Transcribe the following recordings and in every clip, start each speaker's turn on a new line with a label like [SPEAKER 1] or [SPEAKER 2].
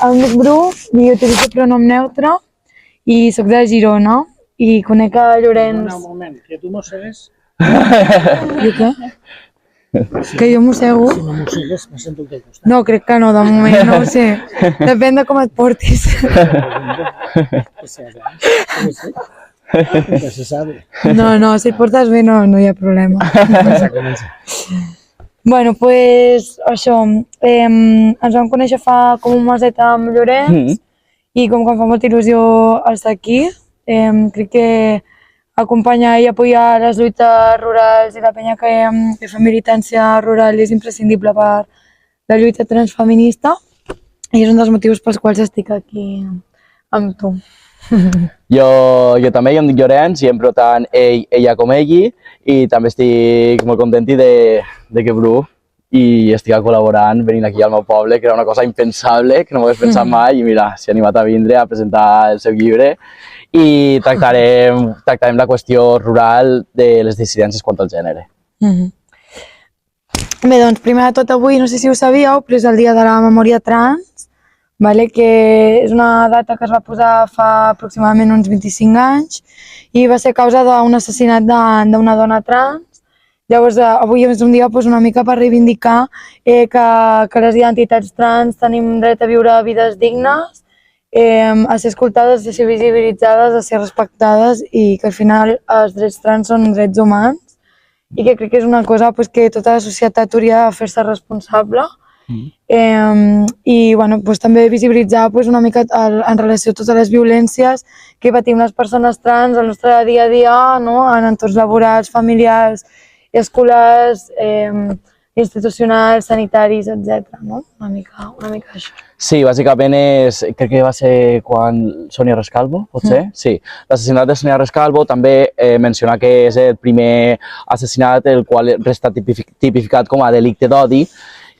[SPEAKER 1] em dic Bru i utilitzo pronom neutre i soc de Girona i conec a Llorenç...
[SPEAKER 2] Un moment, que tu mossegues.
[SPEAKER 1] Jo què? Que jo mossego?
[SPEAKER 2] Si no mossegues, me sento al teu costat.
[SPEAKER 1] No, crec que no, de moment, no ho sé. Depèn de com et portis.
[SPEAKER 2] Nunca se sabe.
[SPEAKER 1] No, si et portes bé no hi ha problema.
[SPEAKER 2] Comença.
[SPEAKER 1] Bueno, pues això, ens vam conèixer fa com un meset amb Llorenç i com que em fa molta il·lusió estar aquí, crec que acompanyar i apoyar les lluites rurals i la penya que fa militància rural és imprescindible per la lluita transfeminista i és un dels motius pels quals estic aquí amb tu.
[SPEAKER 3] Jo també, jo em dic Llorenç i empro tant ell, ella com ell i també estic molt content de que Bru i estic col·laborant venint aquí al meu poble, que era una cosa impensable, que no m'ho hagués pensat mai i mira, s'ha animat a vindre a presentar el seu llibre i tractarem la qüestió rural de les dissidències contra el gènere.
[SPEAKER 1] Bé, doncs primer de tot avui, no sé si ho sabíeu, però és el dia de la memòria trans, que és una data que es va posar fa aproximadament uns 25 anys i va ser a causa d'un assassinat d'una dona trans. Llavors, avui és un dia una mica per reivindicar que les identitats trans tenim dret a viure vides dignes, a ser escoltades, a ser visibilitzades, a ser respectades i que al final els drets trans són drets humans i que crec que és una cosa que tota la societat hauria de fer-se responsable i també visibilitzar una mica en relació a totes les violències que patim les persones trans al nostre dia a dia, en entorns laborals, familiars, escolars, institucionals, sanitaris, etc. Una mica això.
[SPEAKER 3] Sí, bàsicament crec que va ser quan Sonia Rescalvo, potser? Sí, l'assassinat de Sonia Rescalvo, també mencionar que és el primer assassinat el qual resta tipificat com a delicte d'odi,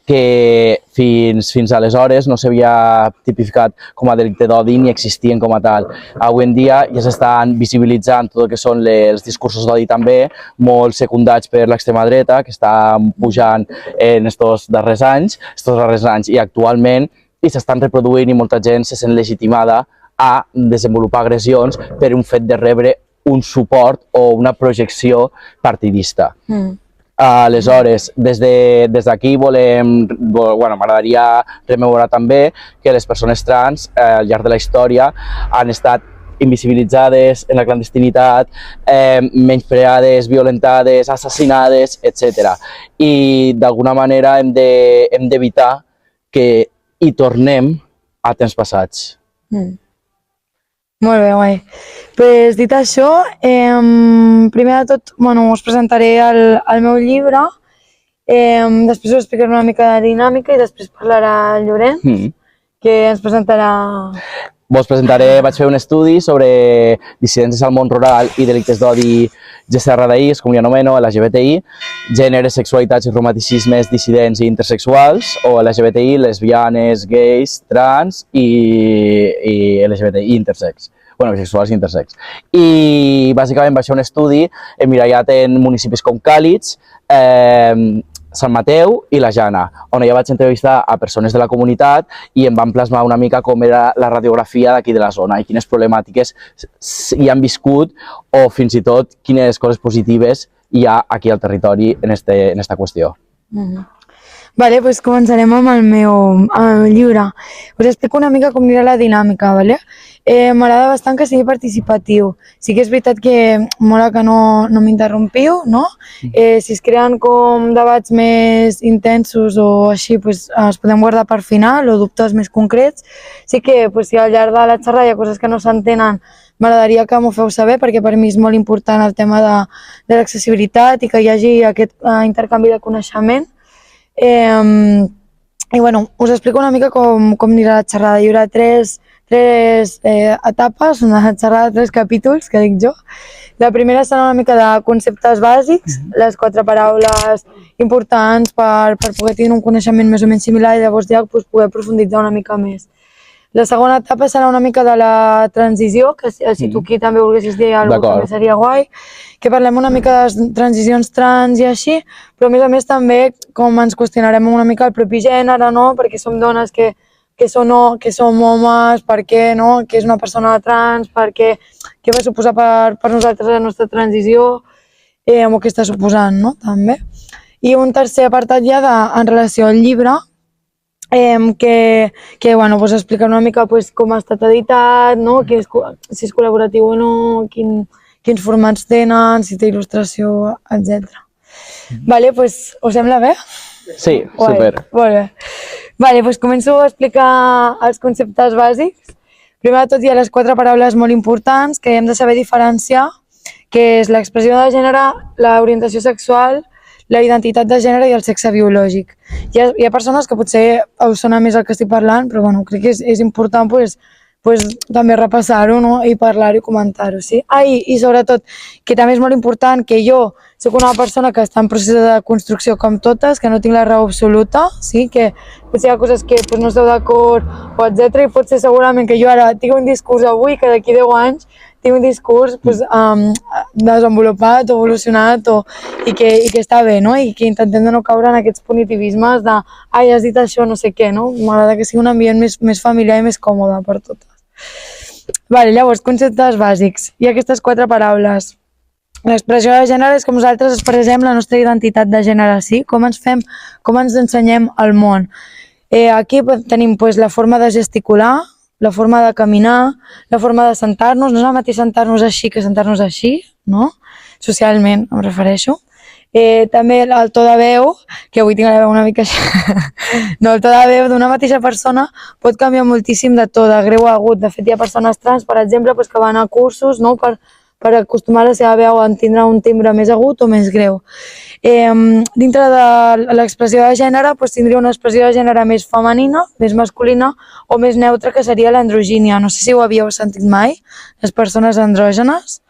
[SPEAKER 3] que fins aleshores no s'havia tipificat com a delicte d'odi ni existien com a tal. Avui en dia ja s'estan visibilitzant tot el que són els discursos d'odi també, molt secundats per l'extrema dreta, que està pujant en estos darrers anys i actualment i s'estan reproduint i molta gent se sent legitimada a desenvolupar agressions per un fet de rebre un suport o una projecció partidista. Aleshores, des d'aquí m'agradaria rememorar també que les persones trans al llarg de la història han estat invisibilitzades en la clandestinitat, menyspreades, violentades, assassinades, etc. I d'alguna manera hem d'evitar que hi tornem a temps passats.
[SPEAKER 1] Molt bé, guai. Pues, dit això, primer de tot us presentaré el meu llibre, després us explicaré una mica de dinàmica i després parlarà el Llorenç, que ens presentarà...
[SPEAKER 3] Vos presentaré, vaig fer un estudi sobre dissidències al món rural i delictes d'odi GCRDI, com li anomeno, LGBTI, gèneres, sexualitats i romanticismes dissidents i intersexuals, o LGBTI, lesbianes, gais, trans i LGBTI, intersex. Bueno, bisexuals i intersex. I bàsicament vaig fer un estudi emmirallat en municipis com Càlits, Sant Mateu i la Jana, on ja vaig entrevistar a persones de la comunitat i em van plasmar una mica com era la radiografia d'aquí de la zona i quines problemàtiques hi han viscut o fins i tot quines coses positives hi ha aquí al territori en esta qüestió.
[SPEAKER 1] Vale, doncs començarem amb el meu llibre. Us explico una mica com anirà la dinàmica, vale? M'agrada bastant que sigui participatiu. Sí que és veritat que mola que no m'interrompiu, no? Si es creen com debats més intensos o així, es podem guardar per final o dubtes més concrets. Sí que si al llarg de la xerrada hi ha coses que no s'entenen, m'agradaria que m'ho feu saber perquè per mi és molt important el tema de l'accessibilitat i que hi hagi aquest intercanvi de coneixement. I us explico una mica com anirà la xerrada. Hi haurà tres etapes, una xerrada de 3 capítols, que dic jo. La primera serà una mica de conceptes bàsics, les 4 paraules importants per poder tenir un coneixement més o menys similar i llavors ja poder profunditzar una mica més. La segona etapa serà una mica de la transició, que si tu aquí també volguessis dir alguna cosa també seria guai, que parlem una mica de transicions trans i així, però a més també com ens qüestionarem una mica el propi gènere, perquè som dones que què som homes, per què, no? Què és una persona trans, què va suposar per nosaltres la nostra transició, o què està suposant, no? També. I un tercer apartat ja en relació al llibre, que bueno, pues explica una mica pues, com ha estat editat, no? Si és col·laboratiu o no, quins formats tenen, si té il·lustració, etc. Vale, pues, us sembla bé?
[SPEAKER 3] Sí,
[SPEAKER 1] Guai,
[SPEAKER 3] super.
[SPEAKER 1] molt bé. Vale, pues començo a explicar els conceptes bàsics. Primer de tot hi ha les 4 paraules molt importants que hem de saber diferenciar, que és l'expressió de gènere, l'orientació sexual, la identitat de gènere i el sexe biològic. Hi ha persones que potser us sona més el que estic parlant, però bueno, crec que és important pues, també repassar-ho, no? I parlar-ho i comentar-ho, sí? I sobretot, que també és molt important que jo soc una persona que està en procés de construcció com totes, que no tinc la raó absoluta, sí? Que potser hi ha coses que pues, no esteu d'acord, o etc. I pot ser segurament que jo ara tinc un discurs avui, que d'aquí 10 anys tinc un discurs pues, desenvolupat, evolucionat i que està bé, no? I que intentem de no caure en aquests punitivismes de ai, has dit això, no sé què, no? M'agrada que sigui un ambient més familiar i més còmode per totes. Vale, llavors, conceptes bàsics. Hi ha aquestes 4 paraules. L'expressió de gènere és com nosaltres expressem la nostra identitat de gènere, sí? Com ens ensenyem al món. Aquí tenim pues, la forma de gesticular, la forma de caminar, la forma de sentar-nos, no és el mateix sentar-nos així que sentar-nos així, no? Socialment, em refereixo. També el to de veu, que avui tinc la veu una mica així, no, el to de veu d'una mateixa persona pot canviar moltíssim de to, de greu a agut. De fet, hi ha persones trans, per exemple, que van a cursos, no?, per acostumar la seva veu a tindre un timbre més agut o més greu. Dintre de l'expressió de gènere tindria una expressió de gènere més femenina, més masculina o més neutra, que seria l'androgínia. No sé si ho havíeu sentit mai, les persones andrògenes.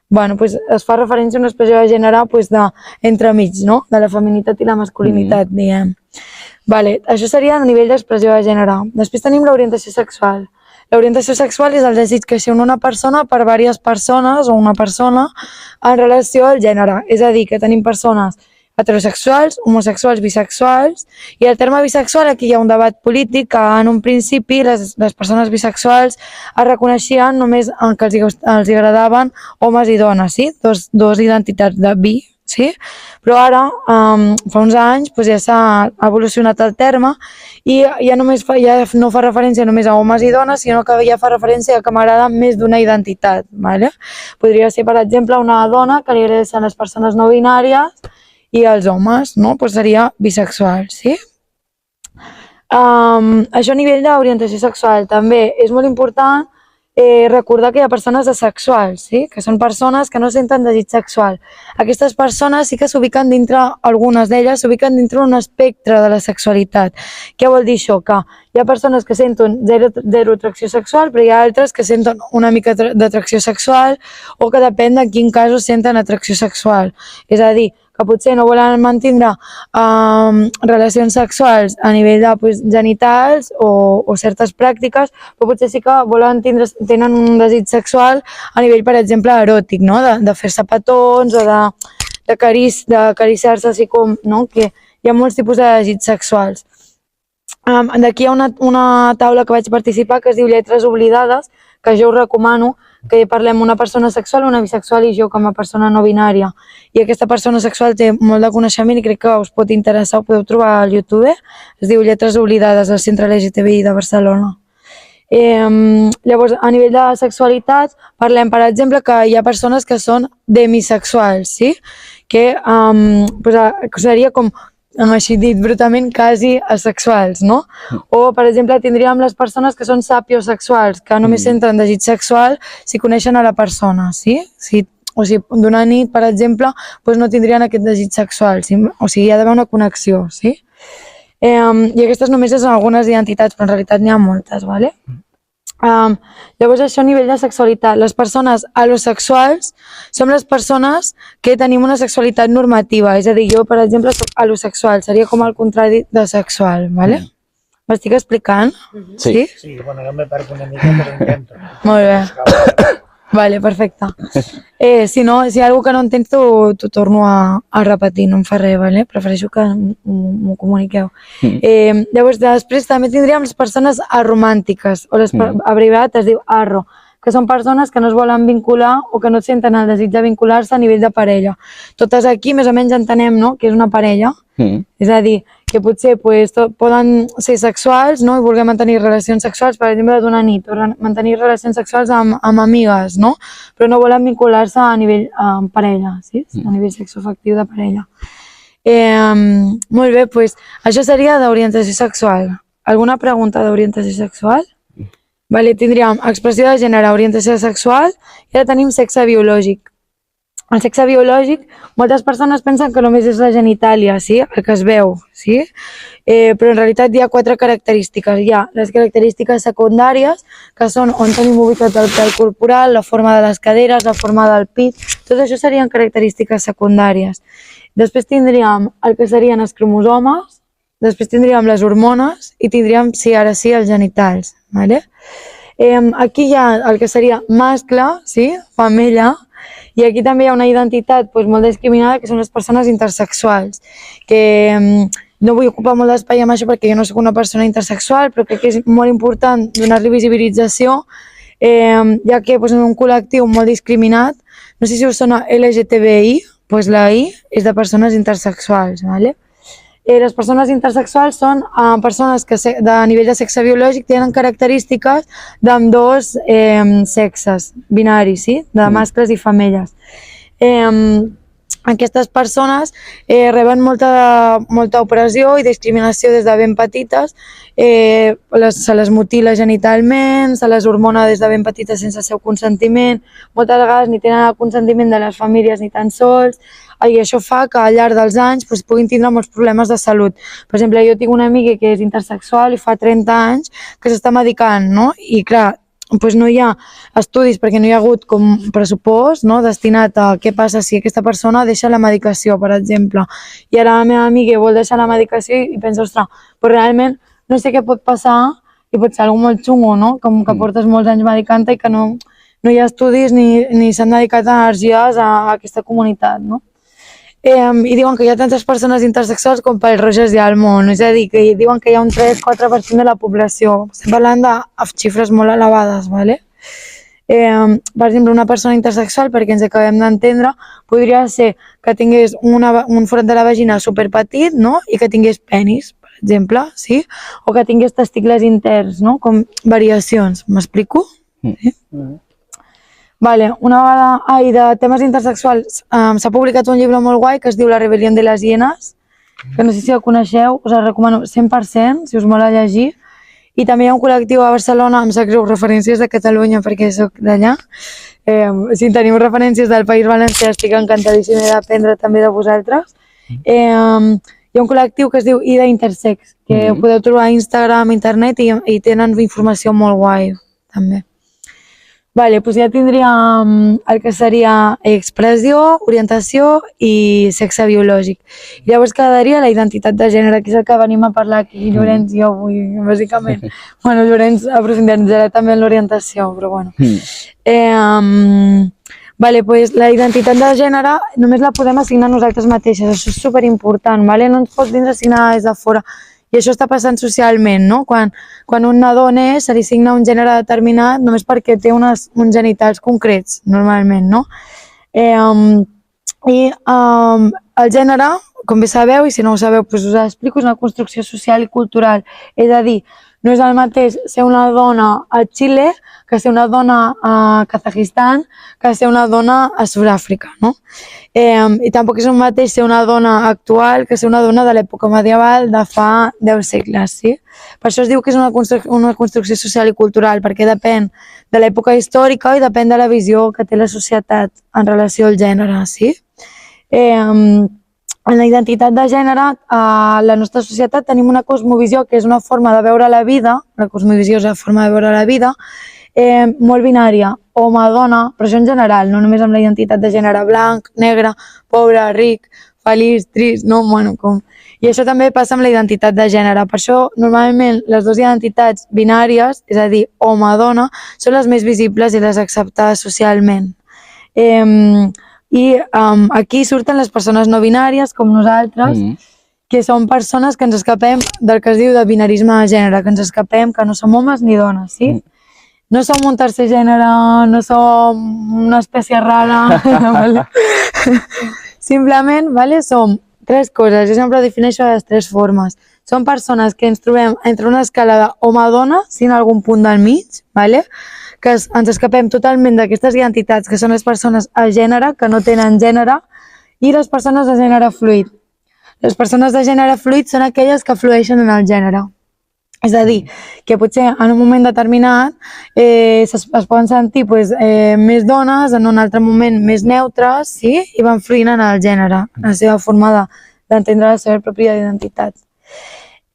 [SPEAKER 1] Bueno, es fa referència a una expressió de gènere d'entremig, no? De la feminitat i la masculinitat, diguem. Vale, això seria a nivell d'expressió de gènere. Després tenim l'orientació sexual. L'orientació sexual és el desig que sent una persona per diverses persones o una persona en relació al gènere. És a dir, que tenim persones heterosexuals, homosexuals, bisexuals, i el terme bisexual, aquí hi ha un debat polític que en un principi les persones bisexuals es reconeixien només en que els agradaven homes i dones, sí? Dos identitats de bi, sí? Però ara, fa uns anys, ja s'ha evolucionat el terme i ja no fa referència només a homes i dones, sinó que ja fa referència a que m'agrada més d'una identitat. Vale? Podria ser, per exemple, una dona que li agradessin les persones no binàries i els homes, no? Seria bisexual, sí? Això a nivell d'orientació sexual també és molt important recordar que hi ha persones asexuals, sí? Que són persones que no senten desig sexual. Aquestes persones sí que s'ubiquen dintre, algunes d'elles s'ubiquen dintre un espectre de la sexualitat. Què vol dir això? Que hi ha persones que senten zero atracció sexual, però hi ha altres que senten una mica d'atracció sexual o que depèn de quin cas senten atracció sexual. És a dir, que potser no volen mantindre relacions sexuals a nivell de genitals o certes pràctiques, però potser sí que tenen un desig sexual a nivell, per exemple, eròtic, no? De fer-se petons o d'acariciar-se així com, no? Que hi ha molts tipus de desigs sexuals. D'aquí hi ha una taula que vaig participar que es diu Lletres oblidades, que jo us recomano, que parlem una persona sexual, una bisexual i jo com a persona no binària. I aquesta persona sexual té molt de coneixement i crec que us pot interessar, ho podeu trobar al YouTube. Es diu Lletres oblidades del Centre LGTBI de Barcelona. Llavors, a nivell de sexualitat, parlem, per exemple, que hi ha persones que són demisexuals, sí? Que seria com, així dit brutament, quasi asexuals, no? O, per exemple, tindríem les persones que són sapiosexuals, que només senten desig sexual si coneixen a la persona, sí? O sigui, d'una nit, per exemple, no tindrien aquest desig sexual, o sigui, hi ha d'haver una connexió, sí? I aquestes només són algunes identitats, però en realitat n'hi ha moltes, ¿vale? Llavors, això a nivell de sexualitat. Les persones alosexuals som les persones que tenim una sexualitat normativa, és a dir, jo, per exemple, soc alosexual, seria com el contrari de sexual, ¿vale? M'estic explicant?
[SPEAKER 3] Sí.
[SPEAKER 2] Sí, bueno, jo me perdo una mica, però intento.
[SPEAKER 1] Molt bé. Vale, perfecte. Si no, si hi ha alguna que no entens, t'ho torno a repetir, no em fa res, vale? Prefereixo que m'ho comuniqueu. Llavors, després també tindríem les persones aromàntiques, o les abreviat es diu arro, que són persones que no es volen vincular o que no senten el desig de vincular-se a nivell de parella. Totes aquí més o menys entenem, no?, que és una parella, és a dir, que potser pues, poden ser sexuals, no?, i voler mantenir relacions sexuals, per exemple, d'una nit, o mantenir relacions sexuals amb amigues, no?, però no volen vincular-se a nivell parella, sí? A nivell sexoafectiu de parella. Molt bé, doncs això seria d'orientació sexual. Alguna pregunta d'orientació sexual? Vale, tindríem expressió de gènere, orientació sexual, i ara tenim sexe biològic. El sexe biològic, moltes persones pensen que només és la genitàlia, sí? El que es veu, sí? Però en realitat hi ha 4 característiques. Hi ha les característiques secundàries, que són on tenim ubicat el pèl corporal, la forma de les caderes, la forma del pit, tot això serien característiques secundàries. Després tindríem el que serien els cromosomes, després tindríem les hormones i tindríem, sí, ara sí, els genitals, vale? Aquí hi ha el que seria mascle, sí? Femella, i aquí també hi ha una identitat molt discriminada, que són les persones intersexuals, que no vull ocupar molt d'espai amb això perquè jo no soc una persona intersexual, però crec que és molt important donar-li visibilització, ja que és un col·lectiu molt discriminat. No sé si us sona LGTBI, doncs la I és de persones intersexuals, vale? Les persones intersexuals són persones que a nivell de sexe biològic tenen característiques d'ambdós sexes binaris, sí? De mascles i femelles. Aquestes persones reben molta opressió i discriminació des de ben petites, se les mutila genitalment, se les hormona des de ben petites sense el seu consentiment, moltes vegades ni tenen el consentiment de les famílies ni tan sols, i això fa que al llarg dels anys puguin tindre molts problemes de salut. Per exemple, jo tinc una amiga que és intersexual i fa 30 anys que s'està medicant, no? I clar, no hi ha estudis perquè no hi ha hagut com pressupost destinat a què passa si aquesta persona deixa la medicació, per exemple. I ara la meva amiga vol deixar la medicació i pensa, ostres, però realment no sé què pot passar i pot ser alguna molt xungo, no? Com que portes molts anys medicant-te i que no hi ha estudis ni s'han dedicat energies a aquesta comunitat, no? I diuen que hi ha tantes persones intersexuals com pels roges hi ha al món, és a dir, que diuen que hi ha un 3-4% de la població. Estem parlant de xifres molt elevades, ¿vale? Per exemple, una persona intersexual, perquè ens acabem d'entendre, podria ser que tingués un forat de la vagina superpetit, no?, i que tingués penis, per exemple, sí? O que tingués testicles interns, no?, com variacions. M'explico? Sí? Vale, una vegada, i de temes intersexuals, s'ha publicat un llibre molt guai que es diu La rebel·lió de les hienes, que no sé si el coneixeu, us el recomano 100%, si us mola llegir. I també hi ha un col·lectiu a Barcelona, em sap greu, referències de Catalunya perquè soc d'allà. Si teniu referències del País Valencià, estic encantadíssima d'aprendre també de vosaltres. Hi ha un col·lectiu que es diu Ida Intersex, que ho podeu trobar a Instagram, internet, i tenen informació molt guai, també. Vale, doncs ja tindríem el que seria expressió, orientació i sexe biològic. I llavors quedaria la identitat de gènere, que és el que venim a parlar aquí, Llorenç i jo avui, bàsicament. Bueno, Llorenç aprofundirà també en l'orientació, però bueno. Vale, doncs la identitat de gènere només la podem assignar nosaltres mateixes, això és superimportant, vale? No ens pot vindre assignada des de fora. I això està passant socialment, no? Quan un nadó neix, se li assigna un gènere determinat només perquè té uns genitals concrets, normalment, no? I el gènere, com bé sabeu, i si no ho sabeu, us ho explico, és una construcció social i cultural. És a dir, no és el mateix ser una dona a Xile que ser una dona a Kazajistan que ser una dona a Sud-àfrica, no? I tampoc és el mateix ser una dona actual que ser una dona de l'època medieval de fa 10 segles, sí? Per això es diu que és una construcció social i cultural, perquè depèn de l'època històrica i depèn de la visió que té la societat en relació al gènere, sí? En la identitat de gènere, a la nostra societat tenim una cosmovisió que és una forma de veure la vida, la cosmovisió és la forma de veure la vida, molt binària, home-dona, però això en general, no només amb la identitat de gènere blanc, negre, pobre, ric, feliç, trist, no? Bueno, com... I això també passa amb la identitat de gènere. Per això, normalment, les dues identitats binàries, és a dir, home-dona, són les més visibles i les acceptades socialment. Aquí surten les persones no binàries, com nosaltres, que són persones que ens escapem del que es diu de binarisme de gènere, que ens escapem que no som homes ni dones, sí? No som un tercer gènere, no som una espècie rara, ¿vale? Simplement, ¿vale? Som tres coses, jo sempre defineixo de les tres formes. Són persones que ens trobem entre una escala d'home-dona, sin algun punt del mig, ¿vale? Que ens escapem totalment d'aquestes identitats, que són les persones a gènere, que no tenen gènere, i les persones de gènere fluid. Les persones de gènere fluid són aquelles que flueixen en el gènere. És a dir, que potser en un moment determinat es poden sentir més dones, en un altre moment més neutres, sí? I van fluint en el gènere, en la seva forma d'entendre la seva pròpia identitat.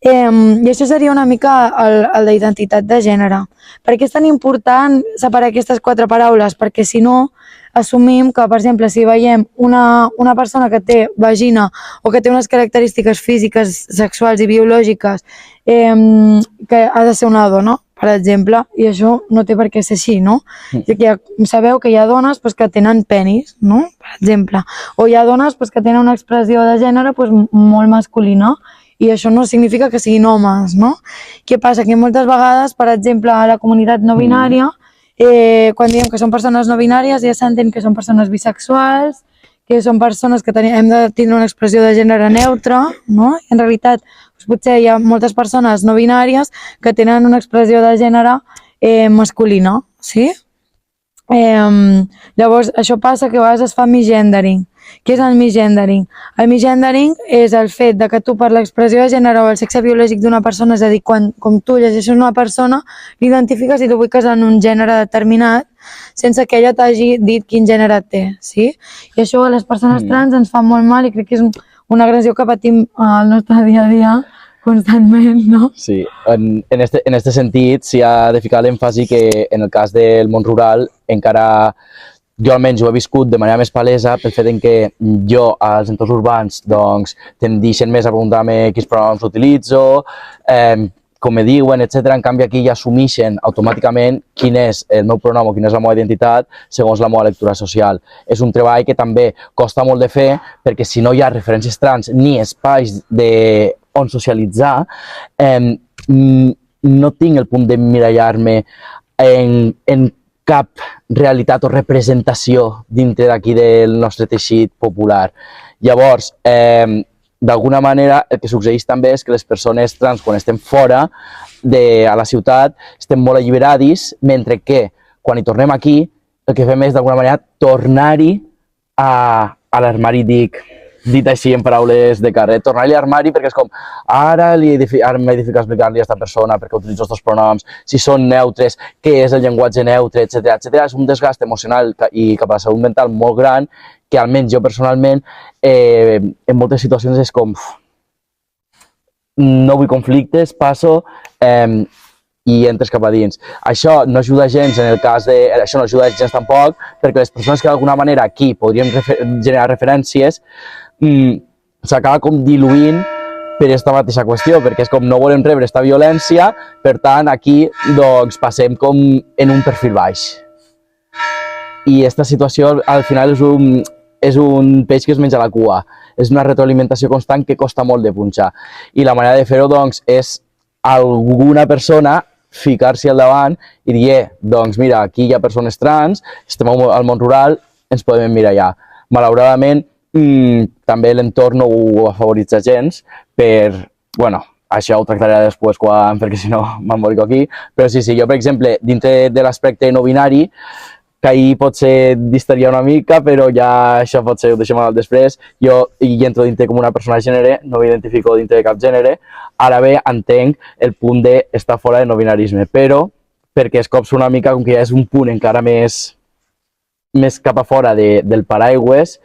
[SPEAKER 1] I això seria una mica el d'identitat de gènere. Per què és tan important separar aquestes quatre paraules? Perquè si no, assumim que, per exemple, si veiem una persona que té vagina o que té unes característiques físiques, sexuals i biològiques que ha de ser una dona, per exemple, i això no té per què ser així, no? Ja sabeu que hi ha dones que tenen penis, no? Per exemple, o hi ha dones que tenen una expressió de gènere molt masculina, i això no significa que siguin homes, no? Què passa? Que moltes vegades, per exemple, a la comunitat no binària, quan diem que són persones no binàries ja s'entén que són persones bisexuals, que són persones que hem de tindre una expressió de gènere neutre, no? En realitat, potser hi ha moltes persones no binàries que tenen una expressió de gènere masculina, sí? Llavors, això passa que a vegades es fa misgendering. Què és el misgendering? El misgendering és el fet de que tu per l'expressió de gènere o el sexe biològic d'una persona, és a dir, com tu llegeixes una persona, l'identifiques i l'ubiques en un gènere determinat sense que ella t'hagi dit quin gènere té, sí? I això a les persones trans ens fa molt mal i crec que és una agressió que patim al nostre dia a dia constantment, no?
[SPEAKER 3] Sí, en este sentit s'hi ha de ficar l'èmfasi que en el cas del món rural encara, jo almenys ho he viscut de manera més palesa pel fet en què jo als entorns urbans doncs tendeixen més a preguntar-me quins pronoms utilitzo, com me diuen, etc. En canvi aquí ja assumeixen automàticament quin és el meu pronom o quina és la meva identitat segons la meva lectura social. És un treball que també costa molt de fer perquè si no hi ha referències trans ni espais on socialitzar, no tinc el punt d'emmirallar-me en cap realitat o representació dintre d'aquí del nostre teixit popular. Llavors, d'alguna manera, el que succeeix també és que les persones trans, quan estem fora a la ciutat, estem molt alliberades, mentre que quan hi tornem aquí, el que fem és, d'alguna manera, tornar-hi a l'armari, dit així en paraules de carrer, tornar-hi a l'armari perquè és com, ara m'he de ficar a explicar-li a aquesta persona perquè utilitzo aquests pronoms, si són neutres, què és el llenguatge neutre, etc. És un desgast emocional i cap a la salut mental molt gran que almenys jo personalment en moltes situacions és com no vull conflictes, passo i entres cap a dins. Això no ajuda gens en el cas de... Això no ajuda gens tampoc perquè les persones que d'alguna manera aquí podríem generar referències s'acaba com diluint per aquesta mateixa qüestió, perquè és com no volem rebre aquesta violència, per tant aquí doncs passem com en un perfil baix. I aquesta situació al final és un peix que es menja la cua, és una retroalimentació constant que costa molt de punxar. I la manera de fer-ho doncs és alguna persona ficar-s'hi al davant i dir, doncs mira, aquí hi ha persones trans, estem al món rural, ens podem emmirallar. Malauradament, també l'entorn no ho afavoritza gens per, bueno, això ho tractaré després perquè si no m'embolico aquí, però sí, jo per exemple, dintre de l'aspecte no binari, que ahir potser distaria una mica, però ja això potser ho deixem al després, jo hi entro dintre com una persona de gènere, no m'identifico dintre de cap gènere, ara bé entenc el punt d'estar fora de no binarisme, però perquè es copsa una mica com que ja és un punt encara més cap a fora del paraigües,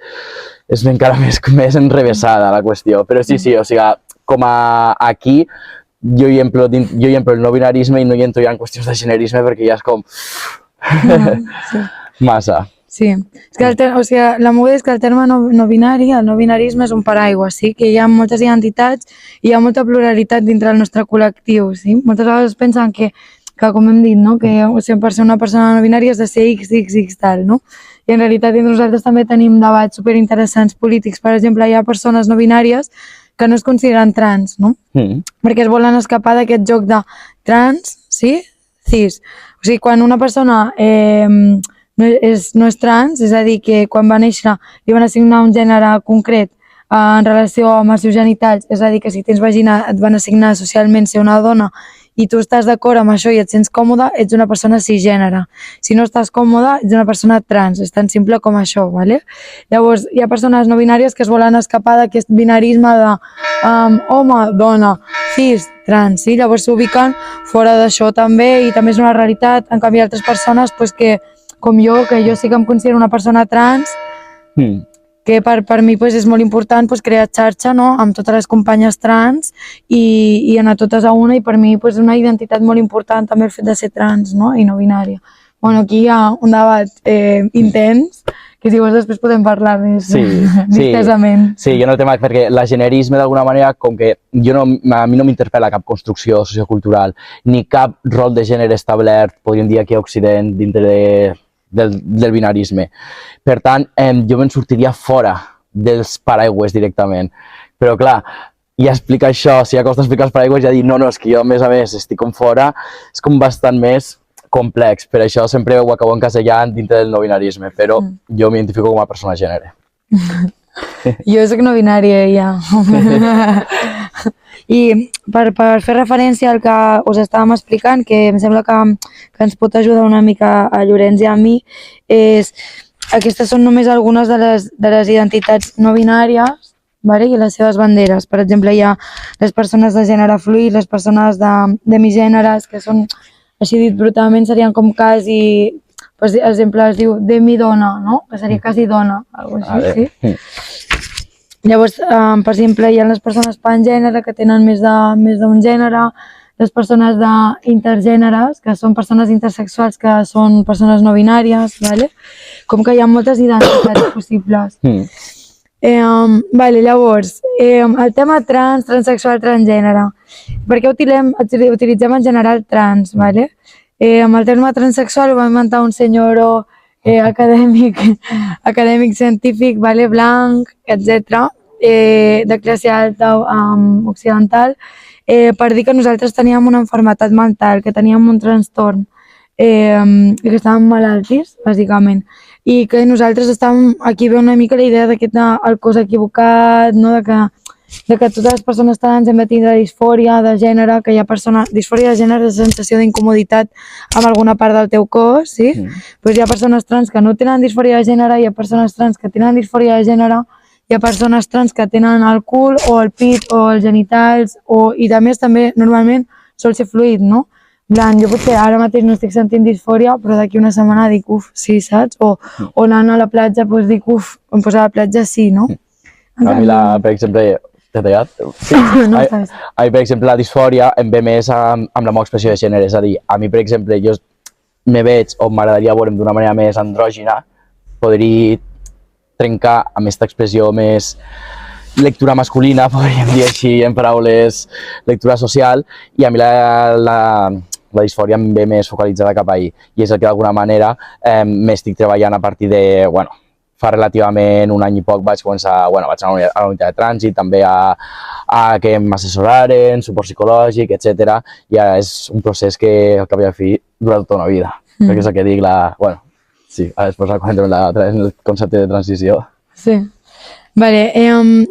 [SPEAKER 3] és encara més enrevessada la qüestió. Però sí, o sigui, com aquí, jo hi emplo el no binarisme i no hi entro ja en qüestions de generisme perquè ja és com... massa.
[SPEAKER 1] Sí, és que o sigui, la movida és que el terme no binari, el no binarisme és un paraigua, sí? Que hi ha moltes identitats i hi ha molta pluralitat dintre del nostre col·lectiu, sí? Moltes vegades es pensen que com hem dit, no? Que o sigui, per ser una persona no binària has de ser X tal, no? I en realitat entre nosaltres també tenim debats superinteressants polítics. Per exemple, hi ha persones no binàries que no es consideren trans, no? Perquè es volen escapar d'aquest joc de trans, sí? Cis. O sigui, quan una persona no és trans, és a dir, que quan va néixer li van assignar un gènere concret en relació amb els seus genitals, és a dir, que si tens vagina et van assignar socialment ser una dona i tu estàs d'acord amb això i et sents còmode, ets una persona cisgènere. Si no estàs còmode, ets una persona trans, és tan simple com això, ¿vale? Llavors, hi ha persones no binàries que es volen escapar d'aquest binarisme de home, dona, cis, trans, sí? Llavors s'ubiquen fora d'això també i també és una realitat. En canvi, altres persones pues, que com jo, que jo sí que em considero una persona trans, que per mi pues, és molt important pues, crear xarxa, no? Amb totes les companyes trans i anar totes a una, i per mi pues, és una identitat molt important també el fet de ser trans, no? I no binària. Bueno, aquí hi ha un debat intens, que si vols després podem parlar més distesament.
[SPEAKER 3] Sí, jo no el tema, perquè la generisme d'alguna manera, com que a mi no m'interpel·la cap construcció sociocultural, ni cap rol de gènere establert, podríem dir aquí a Occident, dintre del binarisme. Per tant, jo me'n sortiria fora dels paraigües directament. Però clar, ja explicar això, si ja costa explicar els paraigües, ja dir no, és que jo a més estic com fora, és com bastant més complex. Per això sempre ho acabo encasellant dintre del no binarisme, però jo m'identifico com a persona gènere.
[SPEAKER 1] Jo soc no binària, ja. I per fer referència al que us estàvem explicant, que em sembla que ens pot ajudar una mica a Llorenç i a mi, aquestes són només algunes de les identitats no binàries, vale? I les seves banderes. Per exemple, hi ha les persones de gènere fluid, les persones demigèneres, que són, així dit brutalment, serien com quasi, per exemple, es diu demidona, no? Que seria quasi dona, alguna cosa així, sí? Llavors, per exemple, hi ha les persones pangènere, que tenen més d'un gènere, les persones intergèneres, que són persones intersexuals, que són persones no binàries, ¿vale? Com que hi ha moltes identitats possibles. Llavors, el tema trans, transsexual, transgènere. Per què utilitzem en general trans, ¿vale? Amb el terme transsexual ho va inventar un senyor acadèmic científic, vale, blanc, etc., de classe alta occidental, per dir que nosaltres teníem una malaltia mental, que teníem un trastorn, i que estàvem malaltis, bàsicament. I que nosaltres estàvem, aquí ve una mica la idea d'aquest el cos equivocat, no? De que totes les persones trans hem de tindre disfòria de gènere, que hi ha disfòria de gènere és sensació d'incomoditat amb alguna part del teu cos, sí? Doncs hi ha persones trans que no tenen disfòria de gènere, hi ha persones trans que tenen disfòria de gènere, hi ha persones trans que tenen el cul o el pit o els genitals, i a més també normalment sol ser fluid, no? Jo potser ara mateix no estic sentint disfòria, però d'aquí una setmana dic uf, sí, saps? O anant a la platja dic uf, em posa a la platja sí, no?
[SPEAKER 3] A mi, per exemple, t'he tallat? Sí. A mi, per exemple, la disfòria em ve més amb la meva expressió de gènere, és a dir, a mi, per exemple, jo me veig o m'agradaria veure'm d'una manera més andrògina, podria trencar amb aquesta expressió més lectura masculina, podríem dir així en paraules, lectura social, i a mi la disfòria em ve més focalitzada cap ahí, i és el que d'alguna manera m'estic treballant a partir de, bueno, fa relativament un any i poc vaig començar, vaig anar a la unitat de trànsit, també a que m'assessoraren, suport psicològic, etc. I és un procés que al cap i a la fi dura tota una vida, perquè és el que dic, sí, després quan entrem en el concepte de transició.
[SPEAKER 1] Sí. Vale,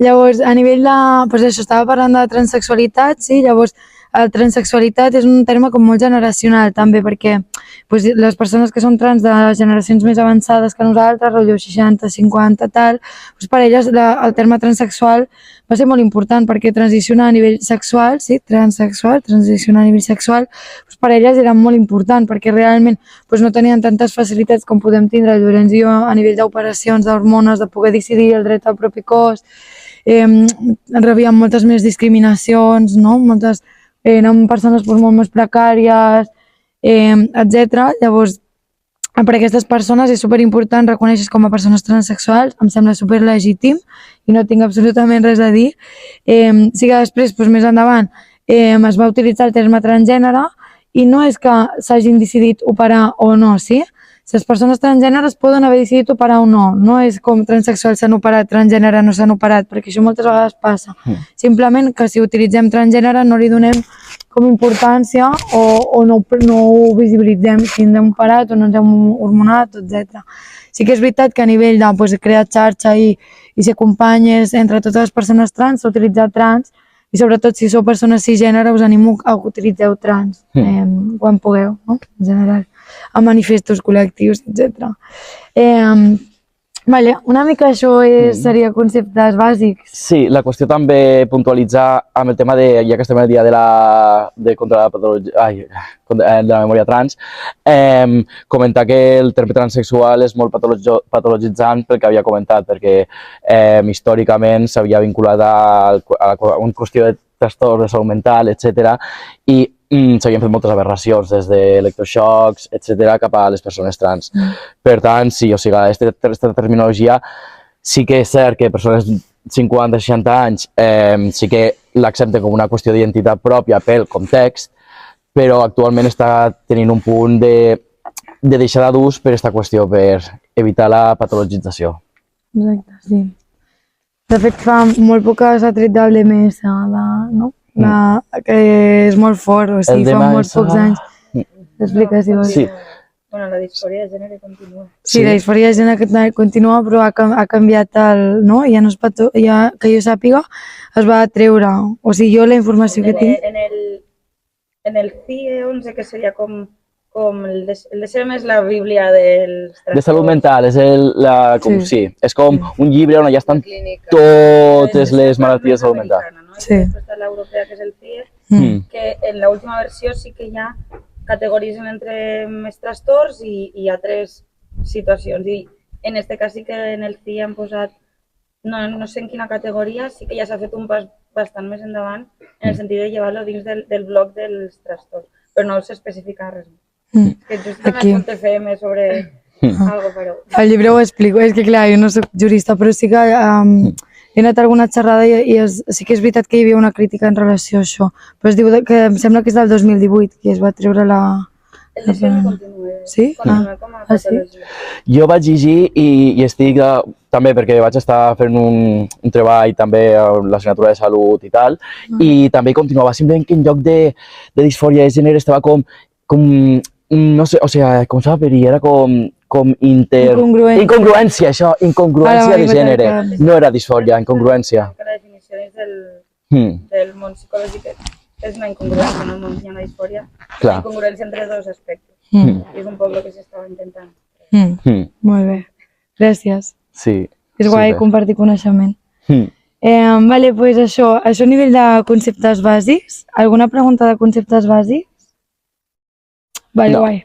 [SPEAKER 1] llavors, a nivell de... Doncs això, estava parlant de transsexualitat, sí? Llavors, la transsexualitat és un terme com molt generacional també, perquè les persones que són trans de generacions més avançades que nosaltres, rotllo 60, 50, tal, per elles el terme transsexual va ser molt important perquè transicionar a nivell sexual, sí, transsexual, transicionar a nivell sexual, per elles era molt important perquè realment no tenien tantes facilitats com podem tindre Llorenç i jo a nivell d'operacions, d'hormones, de poder decidir el dret al propi cos, rebien moltes més discriminacions, no? Eren persones molt més precàries, etc. Llavors, per aquestes persones és superimportant reconèixer com a persones transsexuals, em sembla superlegítim i no tinc absolutament res a dir. Sí que després, doncs, més endavant, es va utilitzar el terme transgènere i no és que s'hagin decidit operar o no, sí? Si les persones transgèneres poden haver decidit operar o no, no és com transsexuals s'han operat, transgènere no s'han operat, perquè això moltes vegades passa. Simplement que si utilitzem transgènere no li donem com importància o no ho visibilitzem si ens hem operat o no ens hem hormonat, etc. Sí que és veritat que a nivell de crear xarxa i ser companyes entre totes les persones trans, s'ha utilitzat trans, i sobretot si sou persones cisgènere us animo a que utilitzeu trans quan pugueu, no? En general, a manifestos col·lectius, etc. Una mica això seria conceptes bàsics.
[SPEAKER 3] Sí, la qüestió també puntualitzar amb el tema de, ja que estem el dia contra la patologia, de la memòria trans, comentar que el terme transsexual és molt patologitzant pel que havia comentat, perquè històricament s'havia vinculat a una qüestió de trastorn de salut mental, etc. I s'havien fet moltes aberracions, des d'electroxocs, etc., cap a les persones trans. Per tant, sí, o sigui, aquesta terminologia sí que és cert que persones de 50-60 anys sí que l'accepten com una qüestió d'identitat pròpia pel context, però actualment està tenint un punt de deixar d'ús per aquesta qüestió, per evitar la patologització.
[SPEAKER 1] Exacte, sí. De fet, fa molt poc que s'ha tret del DMS, no? Que és molt fort, o sigui, fa molt pocs anys. T'explica, si vols.
[SPEAKER 3] Sí.
[SPEAKER 4] Bueno, la disfòria de gènere continua.
[SPEAKER 1] Sí, la disfòria de gènere continua, però ha canviat no? Ja no es pot, que jo sàpiga, es va treure. O sigui, jo la informació que tinc...
[SPEAKER 4] En el CIE 11, que seria com el DSM és la bíblia dels trastorns.
[SPEAKER 3] De salut mental, sí, és com un llibre on ja estan totes les malalties de salut mental.
[SPEAKER 4] Sí. Després de l'europea, que és el CIE, que en l'última versió sí que ja categoritzen entre més trastorns i altres situacions. I en aquest cas sí que en el CIE han posat, no sé en quina categoria, sí que ja s'ha fet un pas bastant més endavant en el sentit de llevar-lo dins del bloc dels trastorns, però no s'especifica res. Que justament és un TFM sobre algo, però...
[SPEAKER 1] El llibre ho explico, és que clar, jo no soc jurista, però sí que he anat a alguna xerrada i sí que és veritat que hi havia una crítica en relació a això, però es diu que em sembla que és del 2018, que es va treure la...
[SPEAKER 4] El DSM continua.
[SPEAKER 1] Sí?
[SPEAKER 4] Continua com a patologia.
[SPEAKER 3] Jo vaig llegir i estic també perquè vaig estar fent un treball també a l'assignatura de salut i tal, i també continuava simplement que en lloc de disfòria de gènere estava com no sé, o sigui, com s'ha de dir, era com incongruència, això, incongruència de gènere. No era disfòria, incongruència.
[SPEAKER 4] La definició del món psicològic és una incongruència, no hi ha una disfòria. Una incongruència entre dos aspectes. I és un poc el que s'estava intentant.
[SPEAKER 1] Molt bé, gràcies.
[SPEAKER 3] Sí.
[SPEAKER 1] És guai compartir coneixement. Vale, doncs això a nivell de conceptes bàsics. Alguna pregunta de conceptes bàsics? Vale, guai.